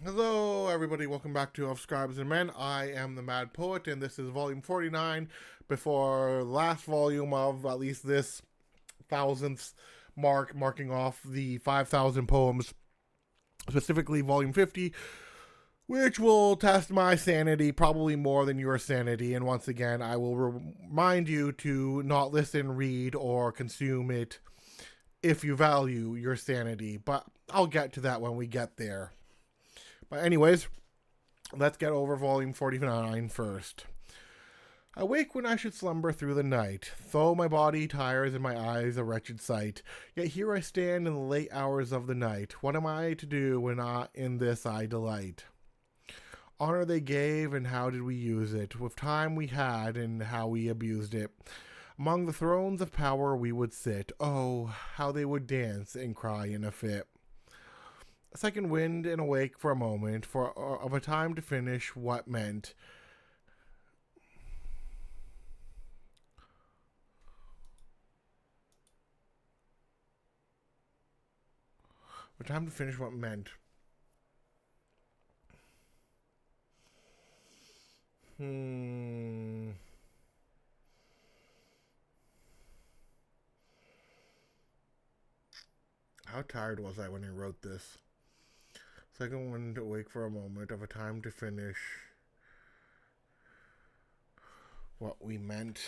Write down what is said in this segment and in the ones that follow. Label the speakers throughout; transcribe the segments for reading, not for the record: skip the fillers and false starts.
Speaker 1: Hello, everybody. Welcome back to Scribes and Men. I am the Mad Poet, and this is volume 49, before last volume of at least this thousandth mark, marking off the 5,000 poems, specifically volume 50, which will test my sanity probably more than your sanity. And once again, I will remind you to not listen, read, or consume it if you value your sanity. But I'll get to that when we get there. But, anyways, let's get over volume 49 first. I wake when I should slumber through the night, though my body tires and my eyes a wretched sight. Yet here I stand in the late hours of the night. What am I to do when in this I delight? Honor they gave, and how did we use it? With time we had, and how we abused it. Among the thrones of power we would sit. Oh, how they would dance and cry in a fit. A second wind and awake for a moment, for of a time to finish what meant. A time to finish what meant. How tired was I when I wrote this? Second wind awake for a moment, of a time to finish what we meant.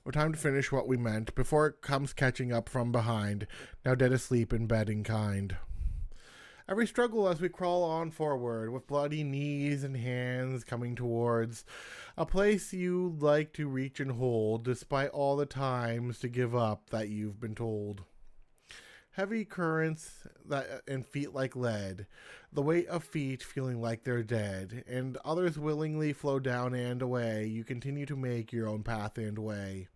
Speaker 1: Or time to finish what we meant, before it comes catching up from behind, now dead asleep in bed and kind. Every struggle as we crawl on forward, with bloody knees and hands coming towards a place you'd like to reach and hold, despite all the times to give up that you've been told. Heavy currents and feet like lead, the weight of feet feeling like they're dead, and others willingly flow down and away. You continue to make your own path and way.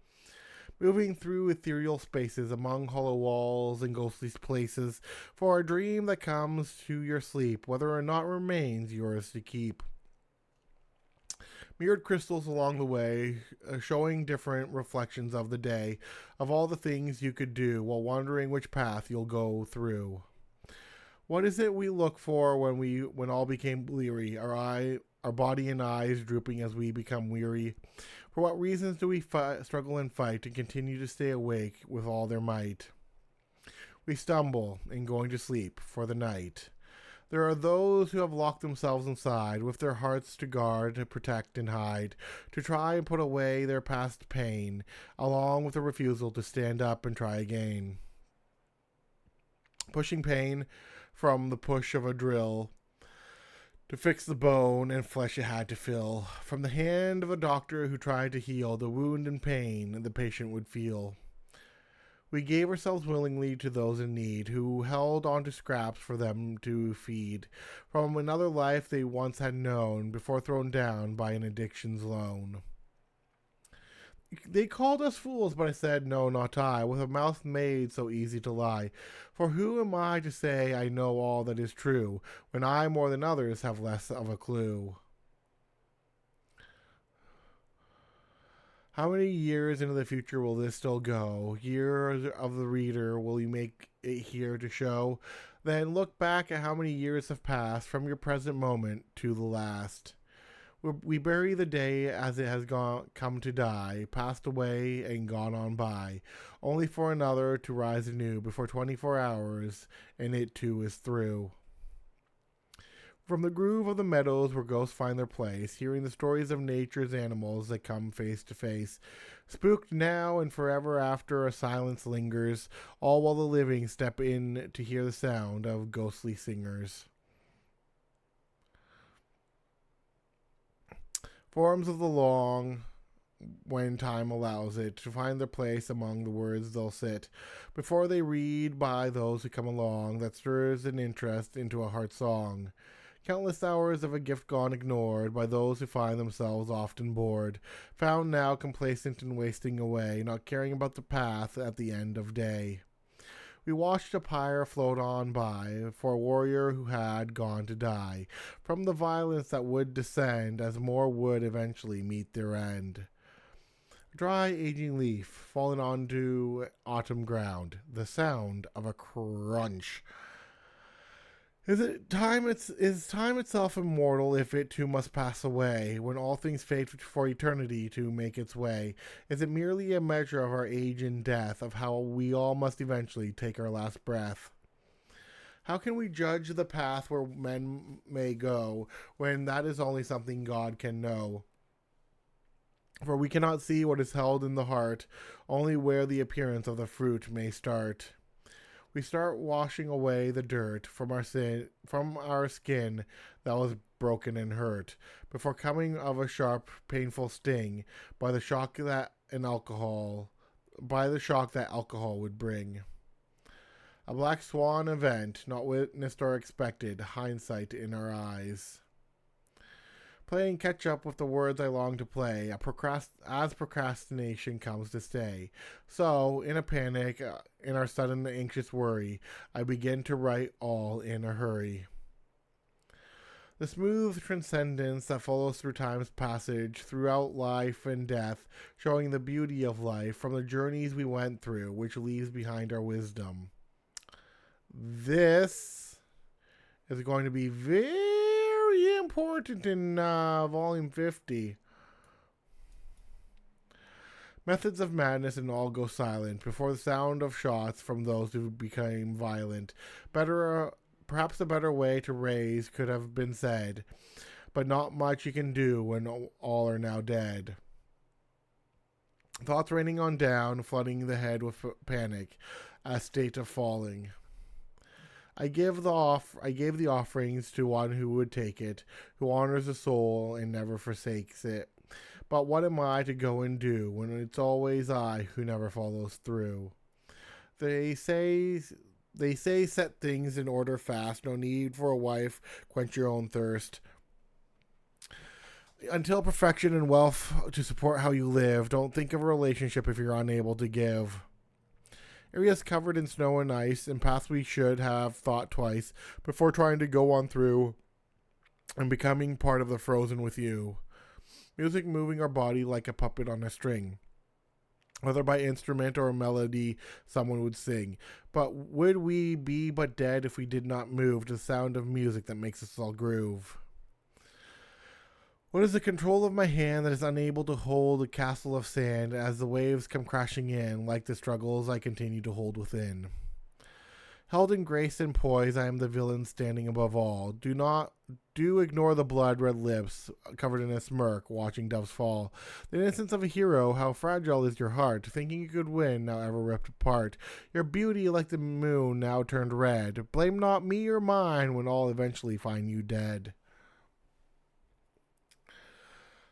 Speaker 1: Moving through ethereal spaces among hollow walls and ghostly places, for a dream that comes to your sleep, whether or not remains yours to keep. Mirrored crystals along the way, showing different reflections of the day, of all the things you could do, while wondering which path you'll go through. What is it we look for when all became bleary, our body and eyes drooping as we become weary? For what reasons do we struggle and fight and continue to stay awake with all their might? We stumble in going to sleep for the night. There are those who have locked themselves inside, with their hearts to guard, to protect and hide, to try and put away their past pain, along with a refusal to stand up and try again. Pushing pain from the push of a drill, to fix the bone and flesh it had to fill, from the hand of a doctor who tried to heal the wound and pain the patient would feel. We gave ourselves willingly to those in need, who held on to scraps for them to feed, from another life they once had known, before thrown down by an addiction's loan. They called us fools, but I said, no, not I, with a mouth made so easy to lie. For who am I to say I know all that is true, when I more than others have less of a clue? How many years into the future will this still go? Years of the reader will you make it here to show? Then look back at how many years have passed from your present moment to the last. We bury the day as it has come to die, passed away and gone on by, only for another to rise anew before 24 hours, and it too is through. From the groove of the meadows where ghosts find their place, hearing the stories of nature's animals that come face to face, spooked now and forever after a silence lingers, all while the living step in to hear the sound of ghostly singers. Forms of the long, when time allows it, to find their place among the words they'll sit, before they read by those who come along, that stirs an interest into a heart song. Countless hours of a gift gone ignored by those who find themselves often bored, found now complacent and wasting away, not caring about the path at the end of day. We watched a pyre float on by, for a warrior who had gone to die, from the violence that would descend, as more would eventually meet their end. A dry, aging leaf fallen onto autumn ground. The sound of a crunch. Is time itself immortal if it too must pass away, when all things fade for eternity to make its way? Is it merely a measure of our age and death, of how we all must eventually take our last breath? How can we judge the path where men may go, when that is only something God can know? For we cannot see what is held in the heart, only where the appearance of the fruit may start. We start washing away the dirt from our skin that was broken and hurt, before coming of a sharp, painful sting, by the shock that alcohol would bring. A black swan event, not witnessed or expected, hindsight in our eyes. Playing catch up with the words I long to play, as procrastination comes to stay. So, in a panic, in our sudden anxious worry, I begin to write all in a hurry. The smooth transcendence that follows through time's passage, throughout life and death, showing the beauty of life from the journeys we went through, which leaves behind our wisdom. This is going to be very important in volume 50. Methods of madness and all go silent before the sound of shots from those who became violent. Perhaps a better way to raise could have been said, but not much you can do when all are now dead. Thoughts raining on down, flooding the head with panic, a state of falling. I gave the offerings to one who would take it, who honors the soul and never forsakes it. But what am I to go and do when it's always I who never follows through? They say set things in order fast, no need for a wife, quench your own thirst. Until perfection and wealth to support how you live, don't think of a relationship if you're unable to give. Areas covered in snow and ice, and paths we should have thought twice before trying to go on through and becoming part of the frozen with you. Music moving our body like a puppet on a string, whether by instrument or a melody someone would sing. But would we be but dead if we did not move to the sound of music that makes us all groove? What is the control of my hand that is unable to hold a castle of sand as the waves come crashing in, like the struggles I continue to hold within? Held in grace and poise, I am the villain standing above all. Do ignore the blood-red lips covered in a smirk, watching doves fall. The innocence of a hero, how fragile is your heart, thinking you could win, now ever ripped apart. Your beauty like the moon, now turned red. Blame not me or mine when all eventually find you dead.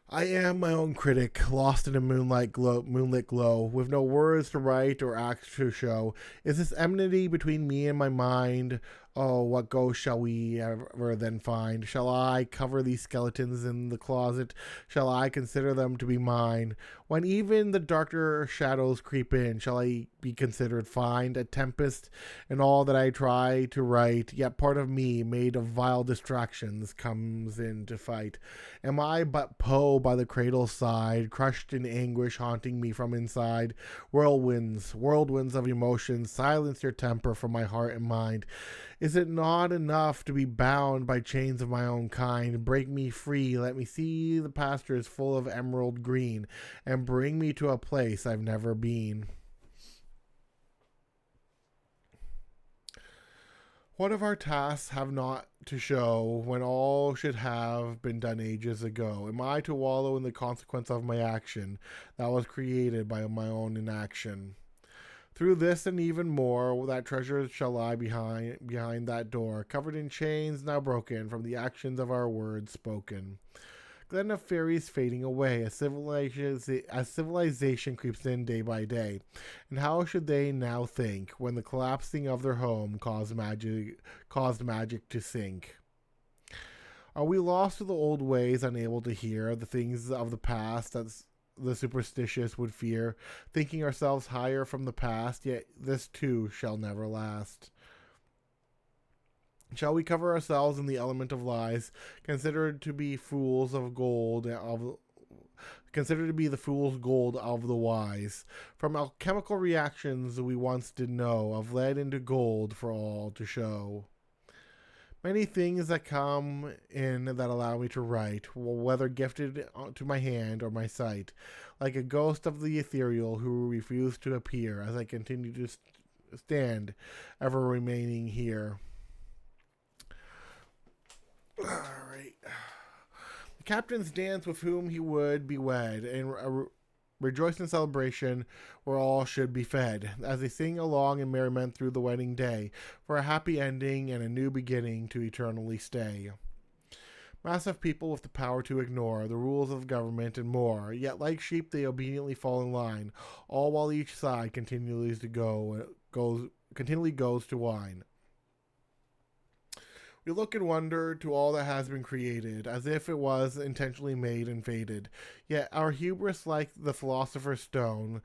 Speaker 1: I am my own critic, lost in a moonlit glow, with no words to write or acts to show. Is this enmity between me and my mind? Oh, what ghost shall we ever then find? Shall I cover these skeletons in the closet? Shall I consider them to be mine? When even the darker shadows creep in, shall I be considered find a tempest in all that I try to write? Yet part of me, made of vile distractions, comes in to fight. Am I but Poe by the cradle's side, crushed in anguish haunting me from inside? Whirlwinds of emotion, silence your temper from my heart and mind. Is it not enough to be bound by chains of my own kind? Break me free, let me see the pastures full of emerald green, and bring me to a place I've never been. What of our tasks have not to show when all should have been done ages ago? Am I to wallow in the consequence of my action that was created by my own inaction? Through this and even more, that treasure shall lie behind that door, covered in chains now broken from the actions of our words spoken. Glen of fairies fading away as civilization creeps in day by day. And how should they now think when the collapsing of their home caused magic to sink? Are we lost to the old ways, unable to hear the things of the past that the superstitious would fear, thinking ourselves higher from the past, yet this too shall never last? Shall we cover ourselves in the element of lies, considered to be fools of gold, considered to be the fool's gold of the wise. From alchemical reactions we once did know, of lead into gold for all to show. Many things that come in that allow me to write, whether gifted to my hand or my sight, like a ghost of the ethereal who refused to appear as I continue to stand, ever remaining here. Alright. The captains dance with whom he would be wed, and rejoice in celebration where all should be fed, as they sing along in merriment through the wedding day, for a happy ending and a new beginning to eternally stay. Mass of people with the power to ignore the rules of government and more, yet like sheep they obediently fall in line, all while each side continually goes to whine. We look in wonder to all that has been created, as if it was intentionally made and fated. Yet our hubris, like the philosopher's stone,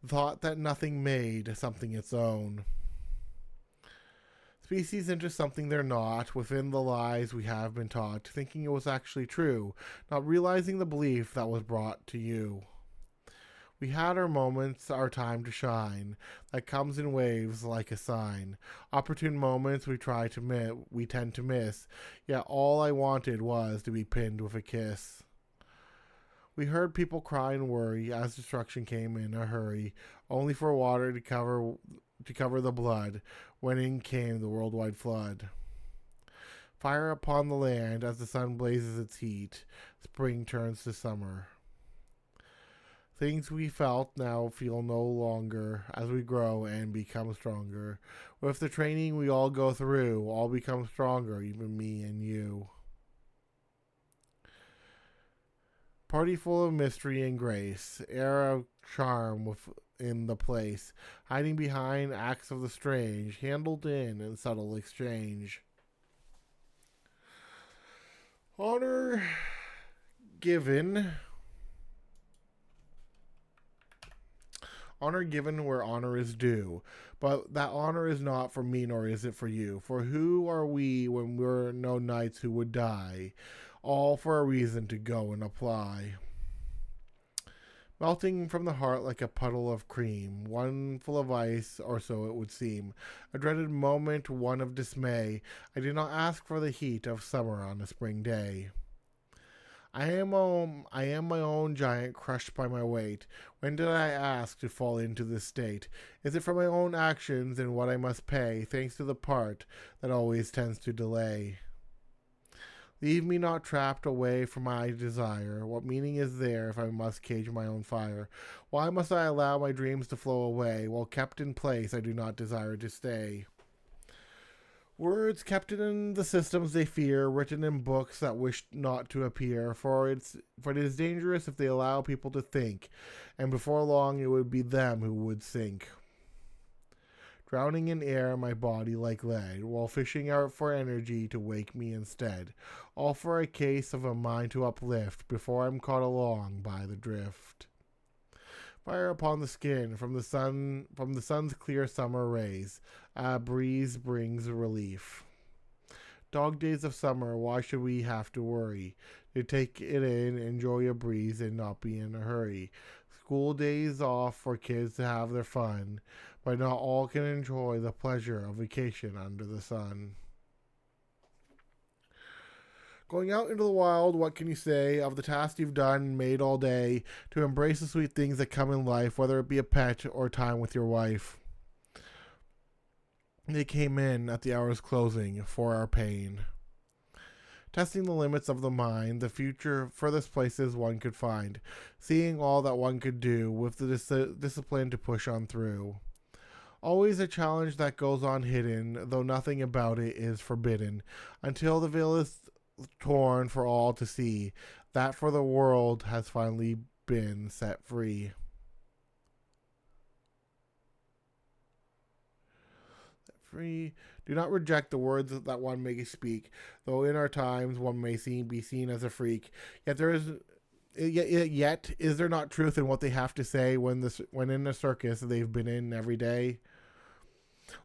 Speaker 1: thought that nothing made something its own. Species into something they're not, within the lies we have been taught, thinking it was actually true, not realizing the belief that was brought to you. We had our moments, our time to shine, that comes in waves like a sign. Opportune moments we tend to miss, yet all I wanted was to be pinned with a kiss. We heard people cry and worry as destruction came in a hurry, only for water to cover the blood, when in came the worldwide flood. Fire upon the land as the sun blazes its heat, spring turns to summer. Things we felt now feel no longer as we grow and become stronger. With the training we all go through, all become stronger, even me and you. Party full of mystery and grace, air of charm within the place, hiding behind acts of the strange, handled in subtle exchange. Honor given where honor is due, but that honor is not for me nor is it for you. For who are we when we're no knights who would die, all for a reason to go and apply? Melting from the heart like a puddle of cream, one full of ice, or so it would seem. A dreaded moment, one of dismay. I did not ask for the heat of summer on a spring day. I am my own giant, crushed by my weight. When did I ask to fall into this state? Is it for my own actions and what I must pay, thanks to the part that always tends to delay? Leave me not trapped away from my desire. What meaning is there if I must cage my own fire? Why must I allow my dreams to flow away, while kept in place I do not desire to stay? Words kept in the systems they fear, written in books that wish not to appear, for it is dangerous if they allow people to think, and before long it would be them who would sink. Drowning in air my body like lead, while fishing out for energy to wake me instead, all for a case of a mind to uplift, before I'm caught along by the drift. Fire upon the skin from the sun's clear summer rays. A breeze brings relief. Dog days of summer, why should we have to worry? To take it in, enjoy a breeze, and not be in a hurry. School days off for kids to have their fun, but not all can enjoy the pleasure of vacation under the sun. Going out into the wild, what can you say of the task you've done and made all day to embrace the sweet things that come in life, whether it be a pet or time with your wife? They came in at the hour's closing for our pain. Testing the limits of the mind, the future furthest places one could find, seeing all that one could do with the discipline to push on through. Always a challenge that goes on hidden, though nothing about it is forbidden, until the veil is torn for all to see, that for the world has finally been set free. Free. Do not reject the words that one may speak, though in our times one may be seen as a freak. Yet is there not truth in what they have to say when in a circus they've been in every day?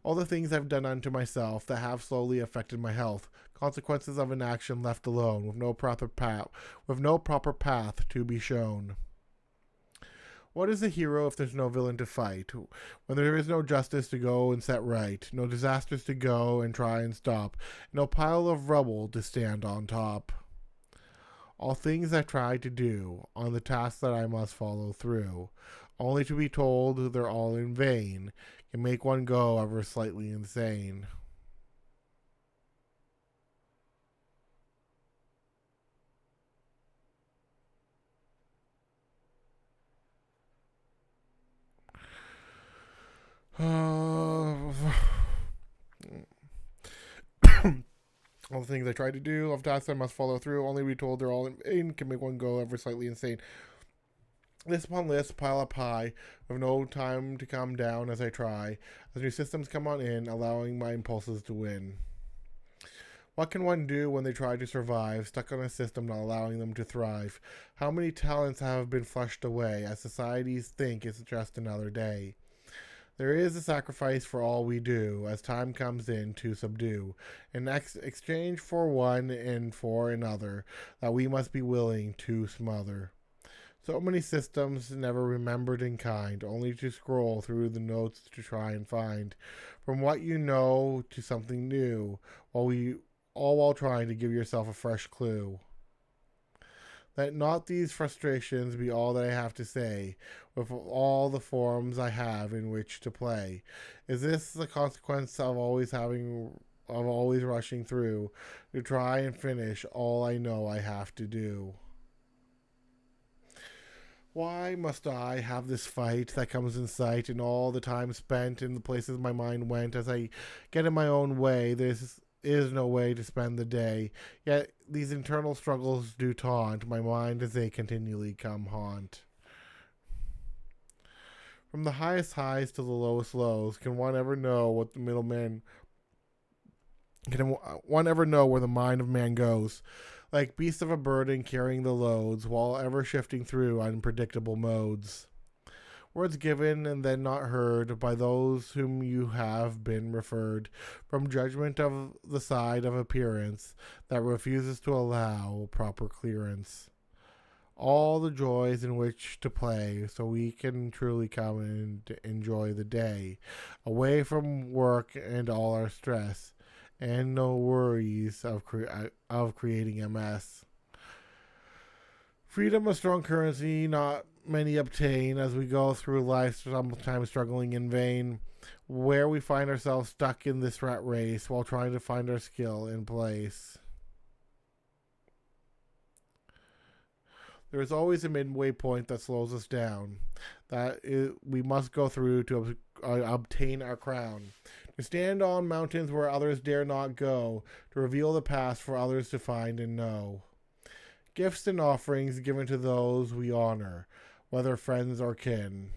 Speaker 1: All the things I've done unto myself that have slowly affected my health, consequences of an action left alone, with no proper path to be shown. What is a hero if there's no villain to fight? When there is no justice to go and set right, no disasters to go and try and stop, no pile of rubble to stand on top. All things I try to do, on the task that I must follow through, only to be told they're all in vain, can make one go ever slightly insane. All the things I try to do, of tasks I must follow through, only to be told they're all in vain, can make one go ever slightly insane. List upon list, pile up high, with no time to calm down as I try, as new systems come on in, allowing my impulses to win. What can one do when they try to survive, stuck on a system not allowing them to thrive? How many talents have been flushed away, as societies think it's just another day? There is a sacrifice for all we do, as time comes in to subdue, in exchange for one and for another, that we must be willing to smother. So many systems never remembered in kind, only to scroll through the notes to try and find from what you know to something new, all while trying to give yourself a fresh clue. Let not these frustrations be all that I have to say, with all the forms I have in which to play. Is this the consequence of always rushing through to try and finish all I know I have to do? Why must I have this fight that comes in sight, and all the time spent in the places my mind went as I get in my own way? This is no way to spend the day. Yet these internal struggles do taunt my mind as they continually come haunt. From the highest highs to the lowest lows, can one ever know what the middleman? Can one ever know where the mind of man goes? Like beasts of a burden carrying the loads, while ever shifting through unpredictable modes. Words given and then not heard by those whom you have been referred, from judgment of the side of appearance that refuses to allow proper clearance. All the joys in which to play, so we can truly come and enjoy the day, away from work and all our stress, and no worries of creating a mess. Freedom, a strong currency, not many obtain as we go through life, sometimes struggling in vain, where we find ourselves stuck in this rat race while trying to find our skill in place. There is always a midway point that slows us down, we must go through to obtain our crown. To stand on mountains where others dare not go, to reveal the past for others to find and know. Gifts and offerings given to those we honor, whether friends or kin.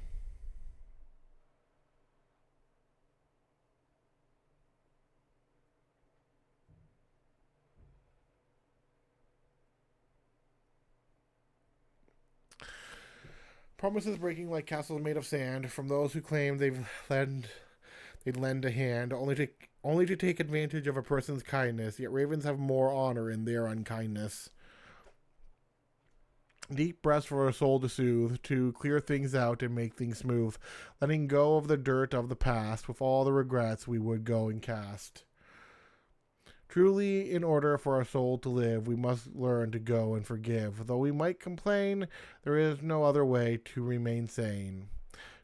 Speaker 1: Promises breaking like castles made of sand from those who claim they'd lend a hand, only to take advantage of a person's kindness. Yet ravens have more honor in their unkindness. Deep breaths for a soul to soothe, to clear things out and make things smooth, letting go of the dirt of the past with all the regrets we would go and cast. Truly, in order for our soul to live, we must learn to go and forgive. Though we might complain, there is no other way to remain sane.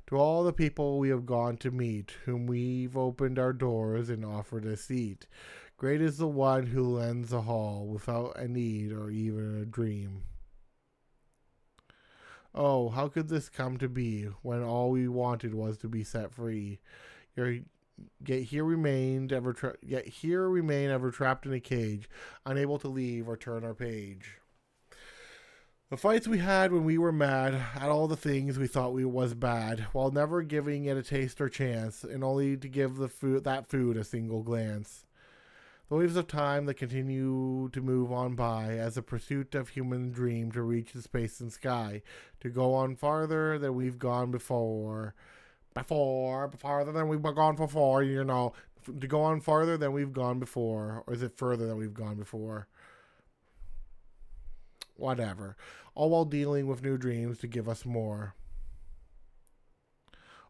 Speaker 1: To all the people we have gone to meet, whom we've opened our doors and offered a seat, great is the one who lends a hall without a need or even a dream. Oh, how could this come to be, when all we wanted was to be set free? Yet here remain ever trapped in a cage, unable to leave or turn our page. The fights we had when we were mad at all the things we thought was bad, while never giving it a taste or chance, and only to give that food a single glance. The waves of time that continue to move on by as a pursuit of human dream to reach the space and sky, to go on farther than we've gone before. Farther than we've gone before, to go on farther than we've gone before. Or is it further than we've gone before? Whatever. All while dealing with new dreams to give us more.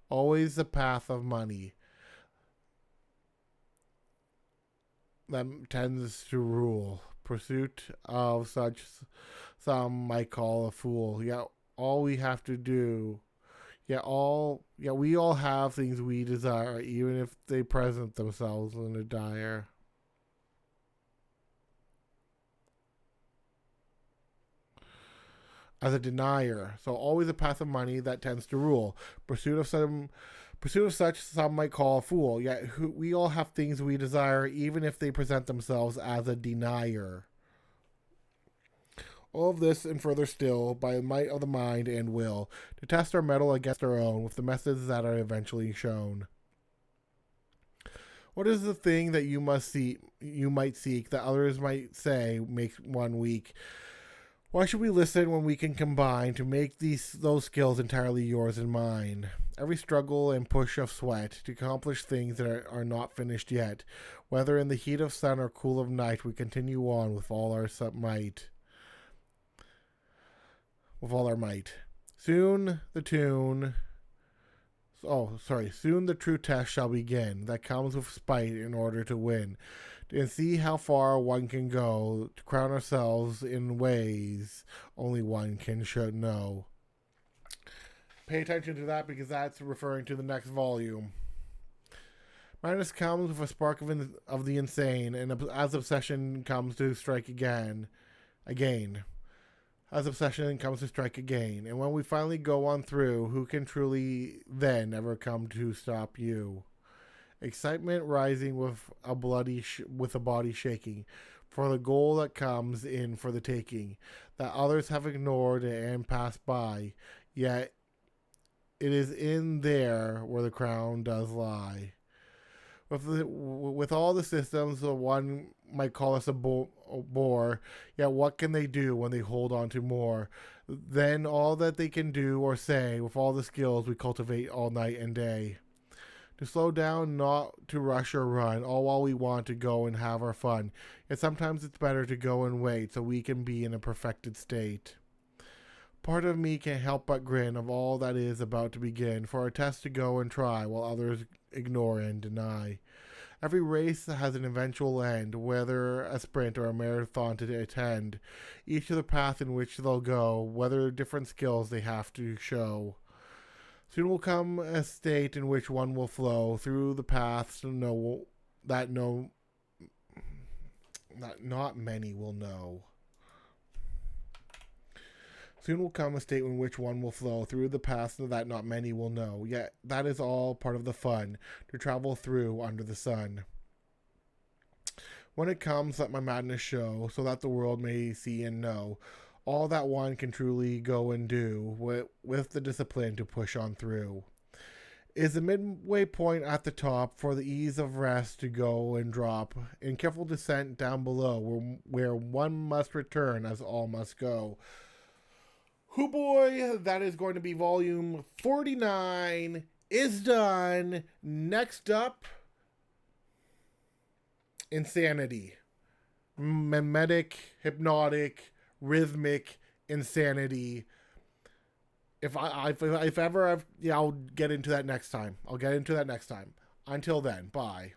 Speaker 1: always the path of money that tends to rule. Pursuit of such some might call a fool. Yet all we have to do, yet we all have things we desire, even if they present themselves in a dire. As a denier, so always a path of money that tends to rule. Pursuit of such some might call a fool. Yet we all have things we desire, even if they present themselves as a denier. All of this and further still, by the might of the mind and will, to test our mettle against our own with the methods that are eventually shown. What is the thing that you might seek, that others might say makes one weak? Why should we listen when we can combine to make those skills entirely yours and mine? Every struggle and push of sweat to accomplish things that are not finished yet, whether in the heat of sun or cool of night, we continue on with all our might. With all our might. Soon the true test shall begin, that comes with spite in order to win, and see how far one can go to crown ourselves in ways only one can should know. Pay attention to that, because that's referring to the next volume. Madness comes with a spark of the insane, and as obsession comes to strike again. As obsession comes to strike again, and when we finally go on through, who can truly then ever come to stop you? Excitement rising with a body shaking, for the goal that comes in for the taking, that others have ignored and passed by, yet it is in there where the crown does lie. With all the systems, the one might call us a bore, yet what can they do when they hold on to more than all that they can do or say with all the skills we cultivate all night and day? To slow down, not to rush or run, all while we want to go and have our fun. Yet sometimes it's better to go and wait so we can be in a perfected state. Part of me can't help but grin of all that is about to begin, for a test to go and try while others ignore and deny. Every race has an eventual end, whether a sprint or a marathon to attend. Each to the path in which they'll go, whether different skills they have to show. Soon will come a state in which one will flow through the paths that not many will know. Soon will come a state in which one will flow through the paths that not many will know. Yet that is all part of the fun, to travel through under the sun. When it comes, let my madness show, so that the world may see and know all that one can truly go and do, with the discipline to push on through. Is the midway point at the top, for the ease of rest to go and drop, in careful descent down below, where one must return as all must go. Hoo boy, that is going to be volume 49 is done. Next up, insanity. Mimetic, hypnotic, rhythmic insanity. If ever I'll get into that next time. Until then, bye.